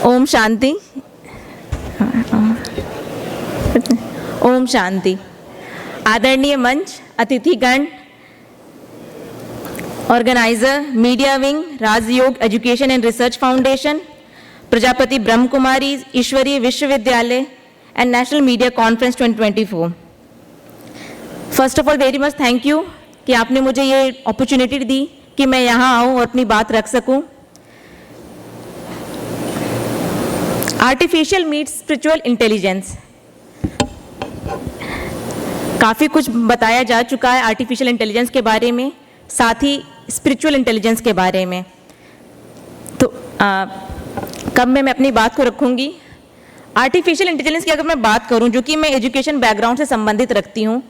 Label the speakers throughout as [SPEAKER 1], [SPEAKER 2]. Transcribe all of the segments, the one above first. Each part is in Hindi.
[SPEAKER 1] ओम शांति। ओम शांति। आदरणीय मंच, अतिथिगण, organiser, media wing, Rajyoga education and research foundation, Prajapati Brahma Kumari Ishwariya Vishwavidyalaya and national media conference 2024। First of all very much thank you कि आपने मुझे ये अपॉर्चुनिटी दी कि मैं यहाँ आऊँ और अपनी बात रख सकूँ। आर्टिफिशियल मीट्स स्पिरिचुअल इंटेलिजेंस, काफ़ी कुछ बताया जा चुका है आर्टिफिशियल इंटेलिजेंस के बारे में, साथ ही स्पिरिचुअल इंटेलिजेंस के बारे में। तो कब मैं अपनी बात को रखूँगी। आर्टिफिशियल इंटेलिजेंस की अगर मैं बात करूँ, जो कि मैं एजुकेशन बैकग्राउंड से संबंधित रखती हूँ,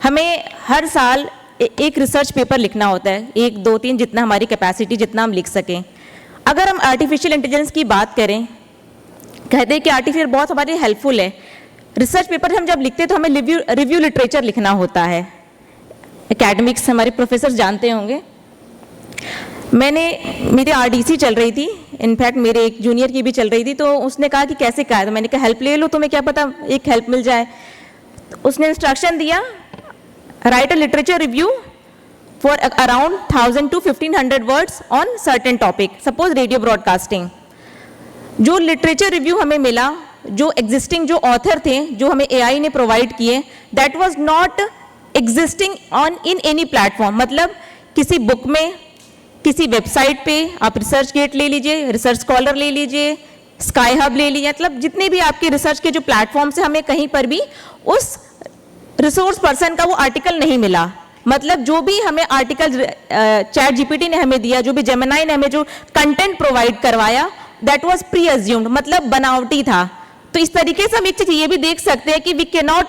[SPEAKER 1] हमें हर साल एक रिसर्च पेपर लिखना होता है, 1, 2, 3 जितना हमारी कैपेसिटी, जितना हम लिख सकें। अगर हम आर्टिफिशियल इंटेलिजेंस की बात करें, कहते हैं कि आर्टिफिशियल बहुत हमारे हेल्पफुल है। रिसर्च पेपर हम जब लिखते हैं तो हमें रिव्यू लिटरेचर लिखना होता है। एकेडमिक्स हमारे प्रोफेसर जानते होंगे। मेरी आरडीसी चल रही थी, इनफैक्ट मेरे एक जूनियर की भी चल रही थी, तो उसने कहा कि कैसे कहा, तो मैंने कहा हेल्प ले लो, तुम्हें क्या पता एक हेल्प मिल जाए। तो उसने इंस्ट्रक्शन दिया, right a literature review for around 1000 to 1500 words on certain topic, suppose radio broadcasting. जो लिटरेचर रिव्यू हमें मिला, जो एग्जिस्टिंग जो ऑथर थे, जो हमें एआई ने प्रोवाइड किए, that was not existing on in any platform. मतलब किसी बुक में, किसी वेबसाइट पे, आप रिसर्च गेट ले लीजिए, रिसर्च स्कॉलर ले लीजिए, स्काई हब ले लीजिए, मतलब जितने भी आपके रिसर्च के जो प्लेटफॉर्म से हमें कहीं पर भी उस रिसोर्स पर्सन का वो आर्टिकल नहीं मिला। मतलब जो भी हमें आर्टिकल चैट जीपीटी ने हमें दिया, जो भी जेमिनी ने हमें जो कंटेंट प्रोवाइड करवाया, दैट वाज प्री अज्यूम्ड, मतलब बनावटी था। तो इस तरीके से हम एक चीज ये भी देख सकते हैं कि we can not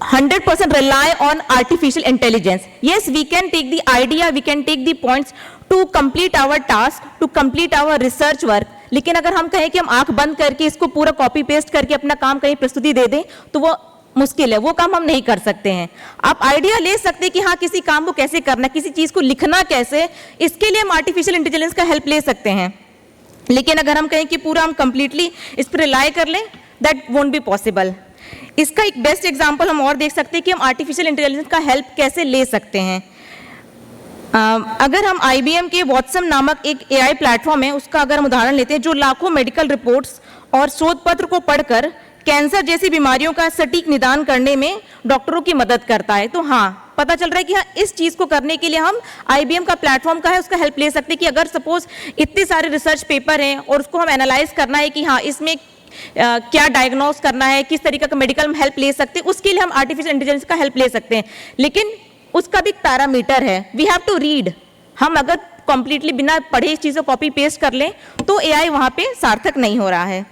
[SPEAKER 1] 100% rely on artificial intelligence. Yes, we can take the idea, we can take the points to complete our task, to complete our research work. लेकिन अगर हम कहें कि हम आंख बंद करके इसको पूरा कॉपी पेस्ट करके अपना काम कहीं प्रस्तुति दे दें, तो वो मुश्किल है, वो काम हम नहीं कर सकते हैं। आप आइडिया ले सकते हैं कि हाँ किसी काम को कैसे करना, किसी चीज को लिखना कैसे, इसके लिए हम आर्टिफिशियल इंटेलिजेंस का हेल्प ले सकते हैं। लेकिन अगर हम कहें कि पूरा हम कंप्लीटली इस पर रिलाई कर लें, दैट वोंट बी पॉसिबल। इसका एक बेस्ट एग्जांपल हम और देख सकते हैं कि हम आर्टिफिशियल इंटेलिजेंस का हेल्प कैसे ले सकते हैं। अगर हम IBM के वॉटसन नामक एक AI प्लेटफॉर्म है, उसका अगर हम उदाहरण लेते हैं, जो लाखों मेडिकल रिपोर्ट्स और शोध पत्र को पढ़कर कैंसर जैसी बीमारियों का सटीक निदान करने में डॉक्टरों की मदद करता है। तो हाँ, पता चल रहा है कि हाँ इस चीज़ को करने के लिए हम IBM का प्लेटफॉर्म का है, उसका हेल्प ले सकते हैं कि अगर सपोज इतने सारे रिसर्च पेपर हैं और उसको हम एनालाइज करना है कि हाँ इसमें क्या डायग्नोस करना है, किस तरीके का मेडिकल हेल्प ले सकते हैं, उसके लिए हम आर्टिफिशियल इंटेलिजेंस का हेल्प ले सकते हैं। लेकिन उसका भी पैरामीटर है, वी हैव टू रीड। हम अगर कंप्लीटली बिना पढ़े इस चीज़ को कॉपी पेस्ट कर लें तो AI वहाँ पे सार्थक नहीं हो रहा है।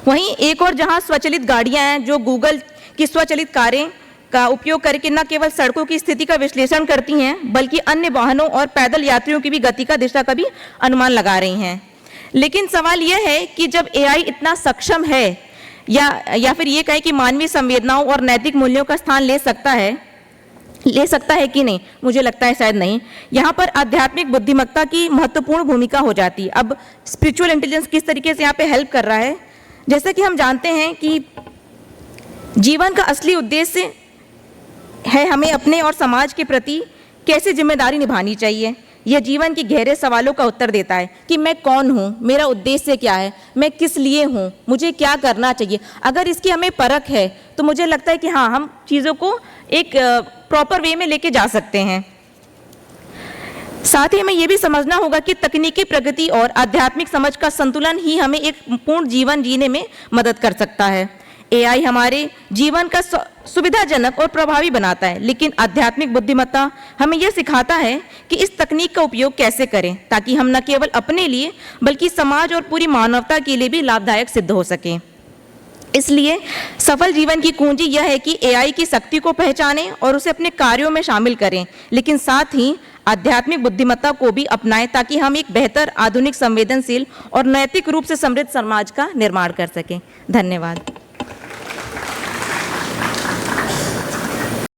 [SPEAKER 1] वहीं एक और जहाँ स्वचालित गाड़ियाँ हैं, जो गूगल की स्वचालित कारें का उपयोग करके न केवल सड़कों की स्थिति का विश्लेषण करती हैं, बल्कि अन्य वाहनों और पैदल यात्रियों की भी गति का, दिशा का भी अनुमान लगा रही हैं। लेकिन सवाल यह है कि जब AI इतना सक्षम है, या फिर ये कहें कि मानवीय संवेदनाओं और नैतिक मूल्यों का स्थान ले सकता है कि नहीं, मुझे लगता है शायद नहीं। यहाँ पर आध्यात्मिक बुद्धिमत्ता की महत्वपूर्ण भूमिका हो जाती है। अब स्पिरिचुअल इंटेलिजेंस किस तरीके से यहाँ पे हेल्प कर रहा है, जैसे कि हम जानते हैं कि जीवन का असली उद्देश्य है हमें अपने और समाज के प्रति कैसे जिम्मेदारी निभानी चाहिए। यह जीवन के गहरे सवालों का उत्तर देता है कि मैं कौन हूँ, मेरा उद्देश्य क्या है, मैं किस लिए हूँ, मुझे क्या करना चाहिए। अगर इसकी हमें परख है तो मुझे लगता है कि हाँ हम चीज़ों को एक प्रॉपर वे में लेके जा सकते हैं। साथ ही हमें यह भी समझना होगा कि तकनीकी प्रगति और आध्यात्मिक समझ का संतुलन ही हमें एक पूर्ण जीवन जीने में मदद कर सकता है। AI हमारे जीवन का सुविधाजनक और प्रभावी बनाता है, लेकिन आध्यात्मिक बुद्धिमत्ता हमें यह सिखाता है कि इस तकनीक का उपयोग कैसे करें, ताकि हम न केवल अपने लिए बल्कि समाज और पूरी मानवता के लिए भी लाभदायक सिद्ध हो सकें। इसलिए सफल जीवन की कुंजी यह है कि AI की शक्ति को पहचानें और उसे अपने कार्यों में शामिल करें, लेकिन साथ ही आध्यात्मिक बुद्धिमत्ता को भी अपनाएं, ताकि हम एक बेहतर, आधुनिक, संवेदनशील और नैतिक रूप से समृद्ध समाज का निर्माण कर सकें। धन्यवाद।